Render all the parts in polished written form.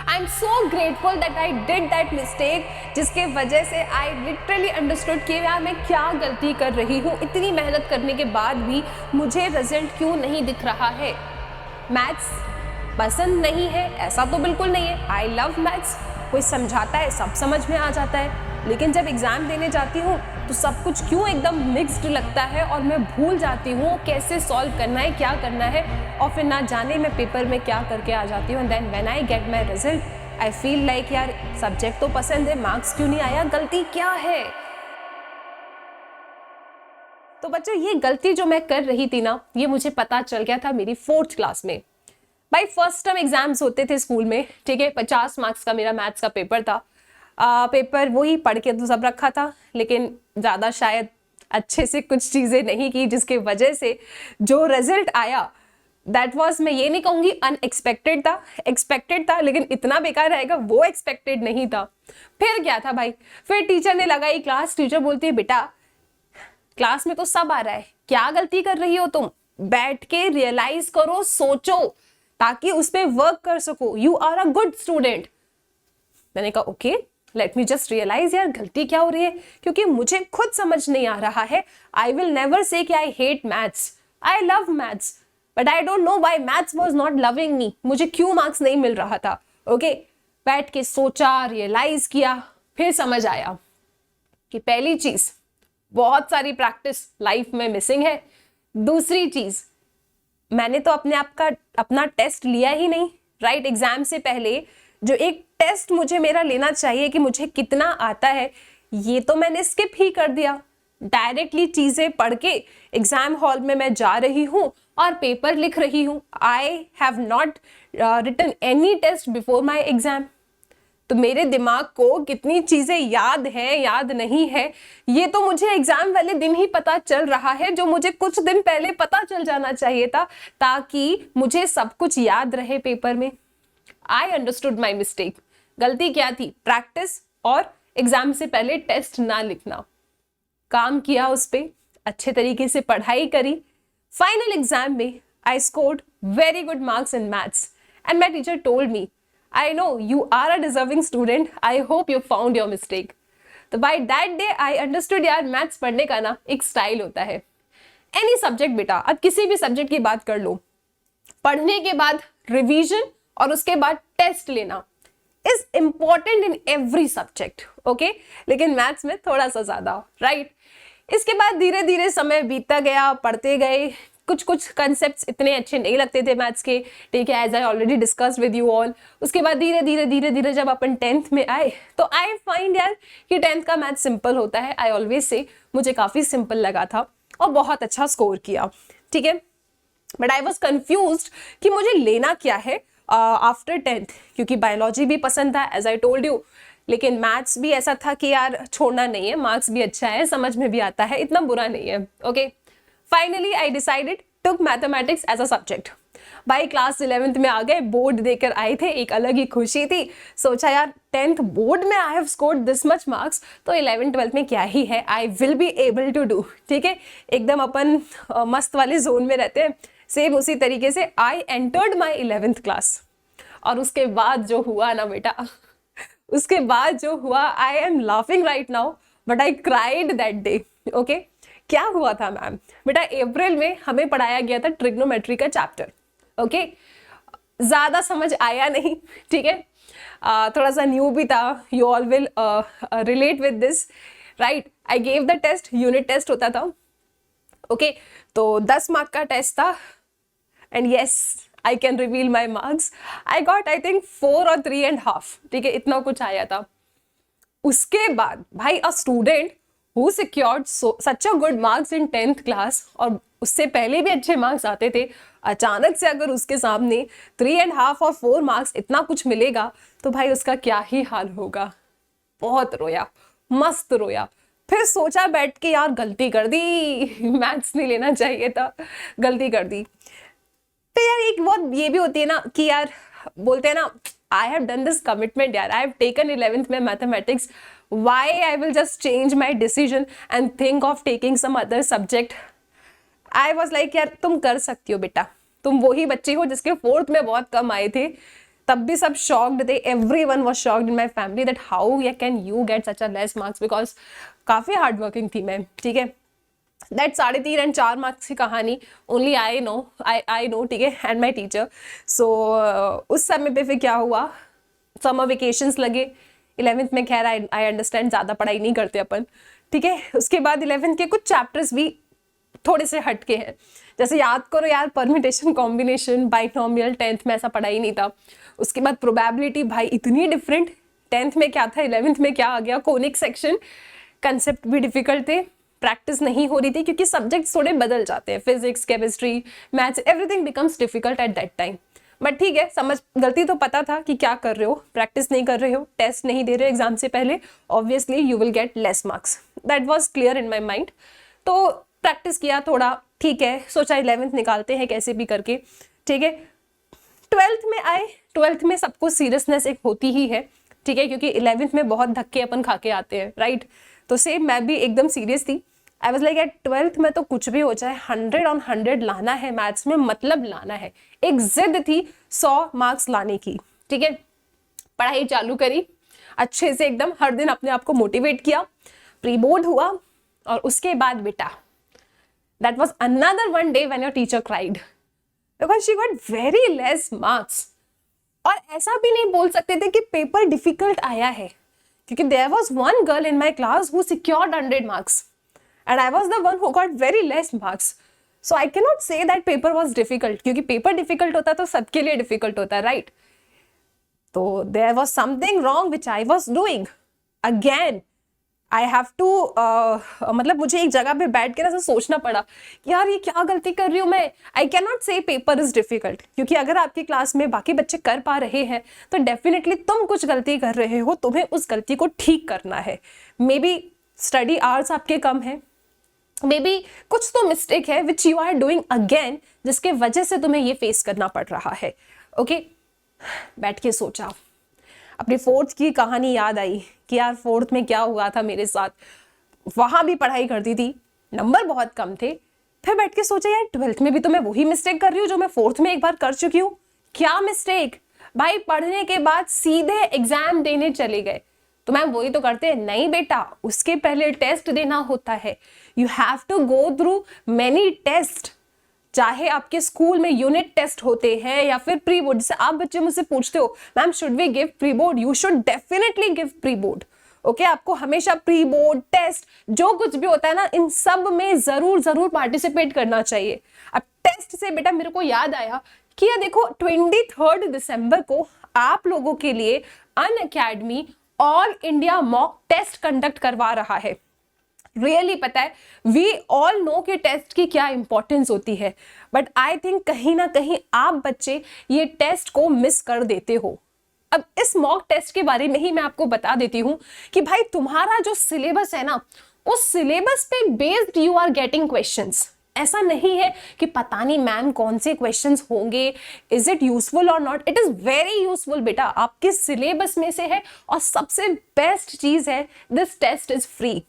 I am so grateful that I did that mistake, जिसके वजह से आई लिटरली अंडरस्टूड कि यार मैं क्या गलती कर रही हूँ। इतनी मेहनत करने के बाद भी मुझे रिजल्ट क्यों नहीं दिख रहा है। मैथ्स पसंद नहीं है ऐसा तो बिल्कुल नहीं है, आई लव मैथ्स, कोई समझाता है सब समझ में आ जाता है, लेकिन जब एग्ज़ाम देने जाती हूँ तो सब कुछ क्यों एकदम मिक्स्ड लगता है और मैं भूल जाती हूँ कैसे सॉल्व करना है, क्या करना है, और फिर ना जाने मैं पेपर में क्या करके आ जाती हूँ। And then when I get my result I feel like यार सब्जेक्ट तो पसंद है, मार्क्स क्यों नहीं आया, गलती क्या है। तो बच्चों ये गलती जो मैं कर रही थी ना, ये मुझे पता चल गया था मेरी 4th क्लास में। भाई फर्स्ट टर्म एग्जाम्स होते थे स्कूल में, ठीक है, 50 मार्क्स का मेरा मैथ्स का पेपर था। पेपर वही पढ़ के तो सब रखा था, लेकिन ज़्यादा शायद अच्छे से कुछ चीज़ें नहीं की, जिसके वजह से जो रिजल्ट आया दैट वाज, मैं ये नहीं कहूँगी अनएक्सपेक्टेड था, एक्सपेक्टेड था, लेकिन इतना बेकार रहेगा वो एक्सपेक्टेड नहीं था। फिर क्या था भाई, फिर टीचर ने लगाई क्लास, टीचर बोलती है बेटा क्लास में तो सब आ रहा है, क्या गलती कर रही हो तुम, बैठ के रियलाइज करो, सोचो, ताकि उस पर वर्क कर सको, you are a good student. मैंने कहा okay let me just realise यार गलती क्या हो रही है, क्योंकि मुझे खुद समझ नहीं आ रहा है। आई विल नेवर से कि I hate maths, I love maths, but I don't know why maths was not loving me, मुझे क्यों मार्क्स नहीं मिल रहा था। ओके बैठ के सोचा, रियलाइज किया, फिर समझ आया कि पहली चीज बहुत सारी प्रैक्टिस लाइफ में मिसिंग है। दूसरी चीज, मैंने तो अपने आप का अपना टेस्ट लिया ही नहीं, राइट। एग्जाम से पहले जो एक टेस्ट मुझे मेरा लेना चाहिए कि मुझे कितना आता है, ये तो मैंने स्किप ही कर दिया। डायरेक्टली चीजें पढ़ के एग्जाम हॉल में मैं जा रही हूँ और पेपर लिख रही हूँ। I have not written any test before my exam. तो मेरे दिमाग को कितनी चीजें याद है याद नहीं है, ये तो मुझे एग्जाम वाले दिन ही पता चल रहा है, जो मुझे कुछ दिन पहले पता चल जाना चाहिए था, ताकि मुझे सब कुछ याद रहे पेपर में। I understood my mistake. गलती क्या थी, प्रैक्टिस और एग्जाम से पहले टेस्ट ना लिखना। काम किया उस पर, अच्छे तरीके से पढ़ाई करी। फाइनल एग्जाम में I scored very good marks in maths and my teacher told me, I know you are a deserving student. I hope you found your mistake. तो by that day I understood यार maths पढ़ने का ना एक style होता है। Any subject बेटा, अब किसी भी सब्जेक्ट की बात कर लो, पढ़ने के बाद रिवीजन और उसके बाद टेस्ट लेना is important in every subject, okay, लेकिन मैथ्स में थोड़ा सा ज्यादा, राइट। इसके बाद धीरे धीरे समय बीतता गया, पढ़ते गए, कुछ कुछ कंसेप्ट्स इतने अच्छे नहीं लगते थे मैथ्स के, ठीक है, as I already discussed with you all. उसके बाद धीरे धीरे जब अपन 10th में आए तो आई फाइंड यार कि 10th का मैथ सिंपल होता है। आई ऑलवेज से मुझे काफ़ी सिंपल लगा था और बहुत अच्छा स्कोर किया, ठीक है, बट आई वॉज कन्फ्यूज्ड कि मुझे लेना क्या है आफ्टर 10th, क्योंकि बायोलॉजी भी पसंद था एज आई टोल्ड यू, लेकिन मैथ्स भी ऐसा था कि यार छोड़ना नहीं है, मार्क्स भी अच्छा है, समझ में भी आता है, इतना बुरा नहीं है, okay. Finally I decided took mathematics as a subject. भाई क्लास 11th में आ गए, बोर्ड देकर आए थे, एक अलग ही खुशी थी। सोचा यार 10th बोर्ड में I have scored this much marks, तो 11th 12th में क्या ही है, I will be able to do, ठीक है, एकदम अपन मस्त वाले जोन में रहते हैं। सेम उसी तरीके से I entered my 11th class, और उसके बाद जो हुआ ना बेटा, उसके बाद जो हुआ, I am laughing right now but I cried that day, okay. क्या हुआ था मैम, बेटा अप्रैल में हमें पढ़ाया गया था ट्रिग्नोमेट्री का चैप्टर, ओके, ज़्यादा समझ आया नहीं, ठीक है, थोड़ा सा न्यू भी था, you all will relate with this, right. I gave the test, unit test होता था, ओके, तो 10 मार्क का टेस्ट था, and yes I can reveal my marks, I got I think 4 और 3.5, ठीक है, इतना कुछ आया था। उसके बाद भाई a student who secured such a good marks in 10th class, और उससे पहले भी अच्छे मार्क्स आते थे, अचानक से अगर उसके सामने 3.5 और 4 मार्क्स इतना कुछ मिलेगा तो भाई उसका क्या ही हाल होगा। बहुत रोया, मस्त रोया, फिर सोचा बैठ के यार गलती कर दी, मैथ्स नहीं लेना चाहिए था, गलती कर दी। तो यार एक बहुत ये भी होती है ना कि यार बोलते हैं ना, आई हैव डन दिस कमिटमेंट यार, आई हैव टेकन 11th में mathematics, why I will just change my decision and think of taking some other subject. I was like यार तुम कर सकती हो बेटा, तुम वही बच्ची हो जिसके 4th में बहुत कम आए थे, तब भी सब शॉक्ड थे, everyone was shocked in my family that how can you get such a less marks, because काफ़ी हार्ड वर्किंग थी मैं, ठीक है। दैट 3.5 and 4 मार्क्स की कहानी ओनली आई नो, ठीक है, एंड माई टीचर। सो उस समय पे फिर क्या हुआ, समर वेकेशंस लगे 11th में। खैर आई अंडरस्टैंड, ज़्यादा पढ़ाई नहीं करते अपन, ठीक है। उसके बाद 11th के कुछ चैप्टर्स भी थोड़े से हटके हैं, जैसे याद करो यार, परम्यूटेशन, कॉम्बिनेशन, बाइनोमियल 10th में ऐसा पढ़ा ही नहीं था। उसके बाद प्रोबेबिलिटी, भाई इतनी डिफरेंट, 10th में क्या था 11th में क्या आ गया, कोनिक सेक्शन, कंसेप्ट भी डिफिकल्ट थे, प्रैक्टिस नहीं हो रही थी क्योंकि सब्जेक्ट्स थोड़े बदल जाते हैं, physics, chemistry, maths, everything becomes difficult at that time. But ठीक है, समझ, गलती तो पता था कि क्या कर रहे हो, प्रैक्टिस नहीं कर रहे हो, टेस्ट नहीं दे रहे हो एग्जाम से पहले, obviously you will get less marks, that was clear in my mind. तो प्रैक्टिस किया थोड़ा, ठीक है, सोचा 11th निकालते हैं कैसे भी करके, ठीक है। 12th में आए, 12th में सबको सीरियसनेस एक होती ही है, ठीक है, क्योंकि 11th में बहुत धक्के अपन खा के आते हैं, राइट। तो सेम मैं भी एकदम सीरियस थी। I was like eight 12th में तो कुछ भी हो जाए 100 on 100 लाना है मैथ्स में, मतलब लाना है। एक जिद थी 100 मार्क्स लाने की, ठीक है। पढ़ाई चालू करी अच्छे से एकदम, हर दिन अपने आप को मोटिवेट किया, प्री बोर्ड हुआ, और उसके बाद बेटा that was another one day when your teacher cried because she got very less marks. और ऐसा भी नहीं बोल सकते थे कि पेपर डिफिकल्ट आया है, क्योंकि there was one girl in my class who secured 100 marks and I was the one who got very less marks. So I cannot say that paper was difficult, क्योंकि पेपर डिफिकल्ट होता तो सबके लिए difficult होता, right. तो there was something wrong which I was doing. Again, I have to मतलब मुझे एक जगह पे बैठ के ना सोचना पड़ा कि यार ये क्या गलती कर रही हूँ मैं। I cannot say paper is difficult, क्योंकि अगर आपकी क्लास में बाकी बच्चे कर पा रहे हैं तो डेफिनेटली तुम कुछ गलती कर रहे हो, तुम्हें उस गलती को ठीक करना है। मे बी स्टडी आवर्स आपके कम है, मे बी कुछ तो मिस्टेक है which you are doing again, जिसके वजह से तुम्हें ये फेस करना पड़ रहा है। ओके, बैठ के सोचा, अपनी 4th की कहानी याद आई कि यार 4th में क्या हुआ था मेरे साथ। वहां भी पढ़ाई करती थी, नंबर बहुत कम थे। फिर बैठ के सोचा यार 12th में भी तो मैं वही मिस्टेक कर रही हूँ जो मैं 4th में एक बार कर चुकी हूँ। क्या मिस्टेक भाई, पढ़ने के बाद सीधे एग्जाम देने चले गए। तो मैम वही तो करते हैं, नहीं बेटा, उसके पहले टेस्ट देना होता है। You have to go through many test, चाहे आपके स्कूल में यूनिट टेस्ट होते हैं या फिर प्री बोर्ड। जैसे आप बच्चे मुझसे पूछते हो ma'am should we give pre board, you should definitely give pre board. Okay, आपको हमेशा प्री बोर्ड, टेस्ट, जो कुछ भी होता है ना, इन सब में जरूर पार्टिसिपेट करना चाहिए। अब टेस्ट से बेटा मेरे को याद आया कि ये देखो 23 दिसंबर को आप लोगों के लिए Unacademy all India mock test conduct करवा रहा है। रियली पता है, वी ऑल नो कि टेस्ट की क्या इंपॉर्टेंस होती है, बट आई थिंक कहीं ना कहीं आप बच्चे ये टेस्ट को मिस कर देते हो। अब इस मॉक टेस्ट के बारे में ही मैं आपको बता देती हूँ कि भाई तुम्हारा जो सिलेबस है ना, उस सिलेबस पे based you are getting questions. ऐसा नहीं है कि पता नहीं मैम कौन से क्वेश्चंस होंगे, इज इट यूजफुल और not. It is very useful बेटा, आपके सिलेबस में से है। और सबसे बेस्ट चीज है, दिस टेस्ट इज फ्री।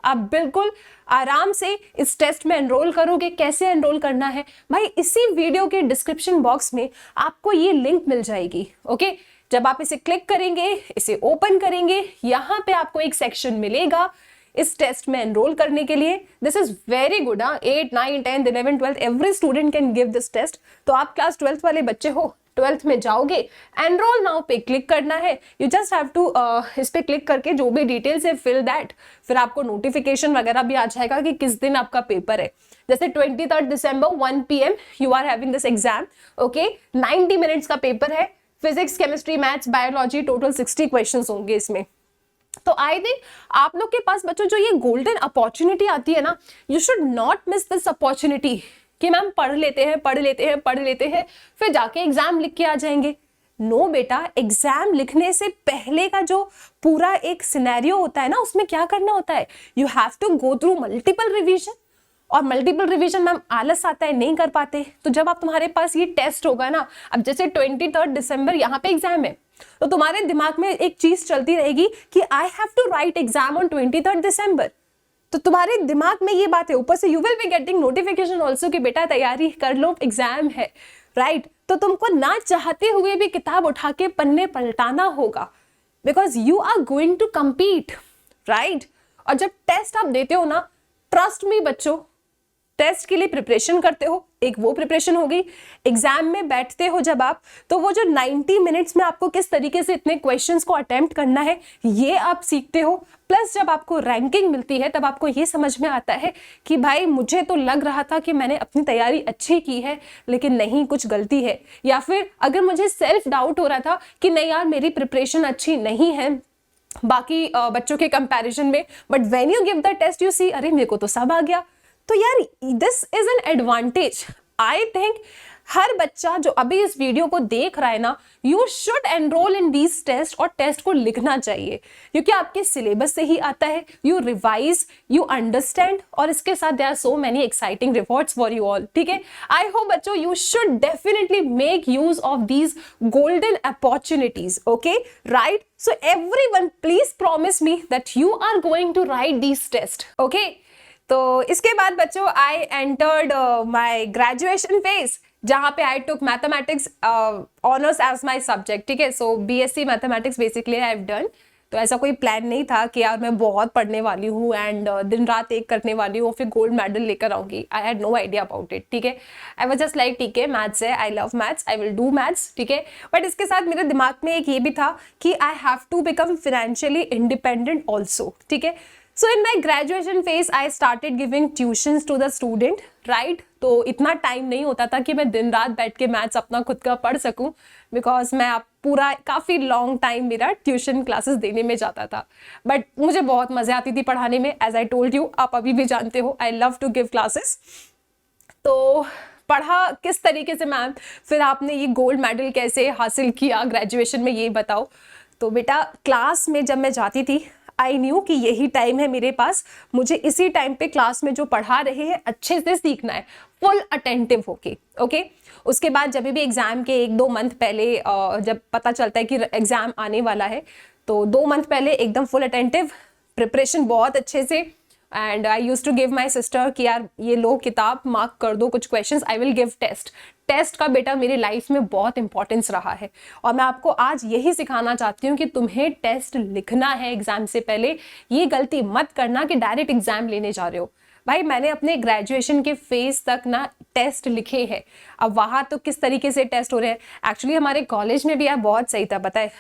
आप बिल्कुल आराम से इस टेस्ट में एनरोल करोगे। कैसे एनरोल करना है भाई, इसी वीडियो के डिस्क्रिप्शन बॉक्स में आपको ये लिंक मिल जाएगी। ओके, जब आप इसे क्लिक करेंगे, इसे ओपन करेंगे, यहाँ पे आपको एक सेक्शन मिलेगा इस टेस्ट में एनरोल करने के लिए। This is very good. 8, 9, 10, 11, 12 every student can give this test. तो आप क्लास 12th वाले बच्चे हो, 12th में जाओगे, एनरोल नाउ पे क्लिक करना है। यू जस्ट हैव टू इस पे क्लिक करके जो भी डिटेल्स है फिल दैट, फिर आपको नोटिफिकेशन वगैरह भी आ जाएगा कि किस दिन आपका पेपर है। जैसे 23 दिसंबर 1 PM you are having this exam. Okay, 90 minutes का पेपर है। Physics, chemistry, maths, biology, total 60 question होंगे इसमें। तो आई थिंक आप लोग के पास बच्चों जो ये गोल्डन अपॉर्चुनिटी आती है ना, you should not miss this opportunity कि मैम पढ़ लेते हैं फिर जाके एग्जाम लिख के आ जाएंगे। नो बेटा, एग्जाम लिखने से पहले का जो पूरा एक सिनेरियो होता है ना, उसमें क्या करना होता है, you have to go through multiple revision. और मल्टीपल रिवीजन मैम आलस आता है, नहीं कर पाते। तो जब आप तुम्हारे पास ये टेस्ट होगा ना, अब जैसे 23 दिसंबर यहाँ पे एग्जाम है, तो तुम्हारे दिमाग में एक चीज चलती रहेगी कि I have to write exam on 23 December. तो तुम्हारे दिमाग में ये बात है। ऊपर से you will be getting notification also कि बेटा तैयारी कर लो, एग्जाम है, राइट तो तुमको ना चाहते हुए भी किताब उठा के पन्ने पलटाना होगा, because you are going to compete, right. और जब टेस्ट आप देते हो ना, ट्रस्ट मी बच्चों, टेस्ट के लिए प्रिपरेशन करते हो, एक वो प्रिपरेशन होगी, एग्जाम में बैठते हो जब आप, तो वो जो 90 मिनट्स में आपको किस तरीके से इतने क्वेश्चंस को अटेम्प्ट करना है ये आप सीखते हो। प्लस जब आपको रैंकिंग मिलती है तब आपको ये समझ में आता है कि भाई मुझे तो लग रहा था कि मैंने अपनी तैयारी अच्छी की है, लेकिन नहीं, कुछ गलती है। या फिर अगर मुझे सेल्फ डाउट हो रहा था कि नहीं यार मेरी प्रिपरेशन अच्छी नहीं है बाकी बच्चों के कंपैरिजन में, but when you give the test you see अरे मेरे को तो सब आ गया। तो यार this is an advantage. I think हर बच्चा जो अभी इस वीडियो को देख रहा है ना, you should enrol in these test, और टेस्ट को लिखना चाहिए क्योंकि आपके सिलेबस से ही आता है। यू रिवाइज, यू अंडरस्टैंड, और इसके साथ there are so many exciting rewards for you all, ठीक है। आई होप बच्चों you should definitely make use of these golden opportunities, okay, right. So everyone please promise me that you are going to write these test, okay. तो इसके बाद बच्चों I entered my graduation phase, जहां पे I took mathematics honours as my subject, ठीक है। So BSc mathematics basically I have done. तो ऐसा कोई प्लान नहीं था कि यार मैं बहुत पढ़ने वाली हूँ एंड दिन रात एक करने वाली हूँ फिर गोल्ड मेडल लेकर आऊंगी। I had no idea about it, ठीक है। आई वाज जस्ट लाइक ठीक है मैथ्स है, I love maths, I will do maths, ठीक है। बट इसके साथ मेरे दिमाग में एक ये भी था कि I have to become financially independent also, ठीक है। So in my graduation phase, I started giving tuitions to the student, right? तो इतना टाइम नहीं होता था कि मैं दिन रात बैठ के मैथ्स अपना खुद का पढ़ सकूं, बिकॉज मैं अब पूरा काफ़ी लॉन्ग टाइम मेरा ट्यूशन क्लासेस देने में जाता था। बट मुझे बहुत मज़े आती थी पढ़ाने में, एज आई टोल्ड यू, आप अभी भी जानते हो, I love to give classes. तो पढ़ा किस तरीके से मैम, फिर आपने ये गोल्ड मेडल कैसे हासिल किया ग्रेजुएशन में, ये बताओ। तो बेटा क्लास में जब मैं जाती थी, आई न्यू कि यही टाइम है मेरे पास, मुझे इसी टाइम पे क्लास में जो पढ़ा रहे हैं अच्छे से सीखना है, फुल अटेंटिव होके, ओके। उसके बाद जब भी एग्जाम के 1-2 मंथ पहले जब पता चलता है कि एग्जाम आने वाला है, तो 2 मंथ पहले एकदम फुल अटेंटिव, प्रिपरेशन बहुत अच्छे से। And I use to give my sister कि यार ये लो किताब, मार्क कर दो कुछ questions, I will give test. Test का बेटा मेरी लाइफ में बहुत इंपॉर्टेंस रहा है, और मैं आपको आज यही सिखाना चाहती हूँ कि तुम्हें टेस्ट लिखना है एग्जाम से पहले। ये गलती मत करना कि डायरेक्ट एग्जाम लेने जा रहे हो। भाई मैंने अपने ग्रेजुएशन के फेज तक ना टेस्ट लिखे हैं। अब वहाँ तो किस तरीके से टेस्ट हो रहे हैं, एक्चुअली हमारे कॉलेज में भी यार बहुत सही था, पता है।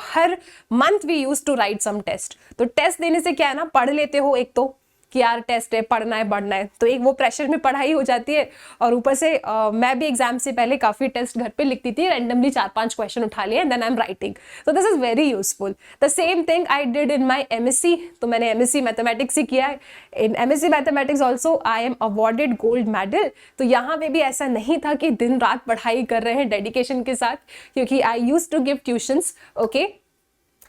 हर month we used to write some test. तो टेस्ट देने से क्या है ना, पढ़ लेते हो एक तो कि यार टेस्ट है, पढ़ना है, बढ़ना है, तो एक वो प्रेशर में पढ़ाई हो जाती है। और ऊपर से मैं भी एग्जाम से पहले काफ़ी टेस्ट घर पे लिखती थी, रैंडमली 4-5 क्वेश्चन उठा लिए, देन आई एम राइटिंग। तो this is very useful. The same thing I did in my MSc. तो मैंने एमएससी मैथमेटिक्स ही किया है। In MSc mathematics also I am awarded gold medal. तो यहाँ पे भी ऐसा नहीं था कि दिन रात पढ़ाई कर रहे हैं डेडिकेशन के साथ, क्योंकि I use to give tuitions, okay.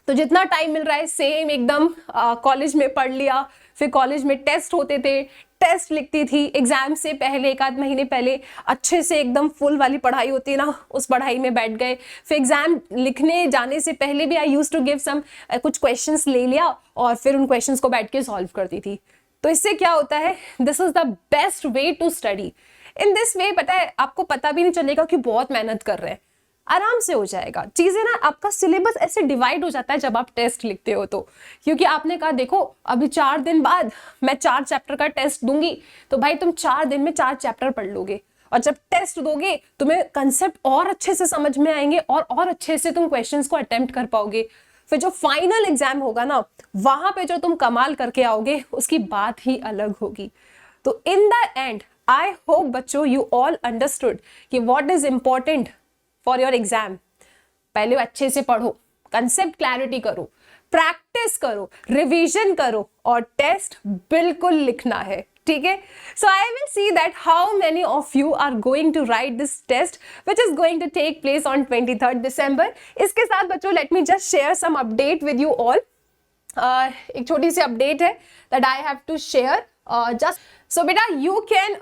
तो जितना टाइम मिल रहा है सेम एकदम कॉलेज में पढ़ लिया। फिर कॉलेज में टेस्ट होते थे, टेस्ट लिखती थी। एग्जाम से पहले 1-8 महीने पहले अच्छे से एकदम फुल वाली पढ़ाई होती है ना, उस पढ़ाई में बैठ गए। फिर एग्जाम लिखने जाने से पहले भी आई यूज टू गिव सम कुछ क्वेश्चंस ले लिया, और फिर उन क्वेश्चंस को बैठ के सॉल्व करती थी। तो इससे क्या होता है, this is the best way to study. In this way पता है आपको पता भी नहीं चलेगा कि बहुत मेहनत कर रहे हैं, आराम से हो जाएगा चीजें ना। आपका सिलेबस ऐसे डिवाइड हो जाता है जब आप टेस्ट लिखते हो तो, क्योंकि आपने कहा देखो अभी 4 दिन बाद मैं 4 चैप्टर का टेस्ट दूंगी, तो भाई तुम 4 दिन में 4 चैप्टर पढ़ लोगे, और जब टेस्ट दोगे तुम्हें कंसेप्ट और अच्छे से समझ में आएंगे, और अच्छे से तुम क्वेश्चंस को अटेम्प्ट कर पाओगे। फिर जो फाइनल एग्जाम होगा ना, वहां पे जो तुम कमाल करके आओगे उसकी बात ही अलग होगी। तो in the end I hope बच्चों यू ऑल अंडरस्टूड कि what is important for your exam. पहले अच्छे से पढ़ो, कंसेप्ट क्लैरिटी करो, प्रैक्टिस करो, रिवीजन करो, और टेस्ट बिल्कुल लिखना है, ठीक है। So I will see that how many of you are going to write this test which is going to take place on 23 December. इसके साथ बच्चों let me just share some update with you all. एक छोटी सी update है that I have to share just. So बेटा you can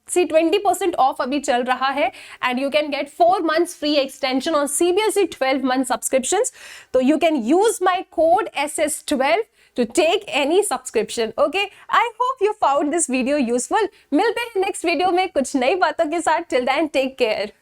see 20% of अभी चल रहा है, and you can get 4 months free extension on CBSE 12 month subscriptions. तो you can use my code SS12 to take any subscription. Okay, I hope you found this video useful. मिलते हैं next video में कुछ नई बातों के साथ. Till then, take care.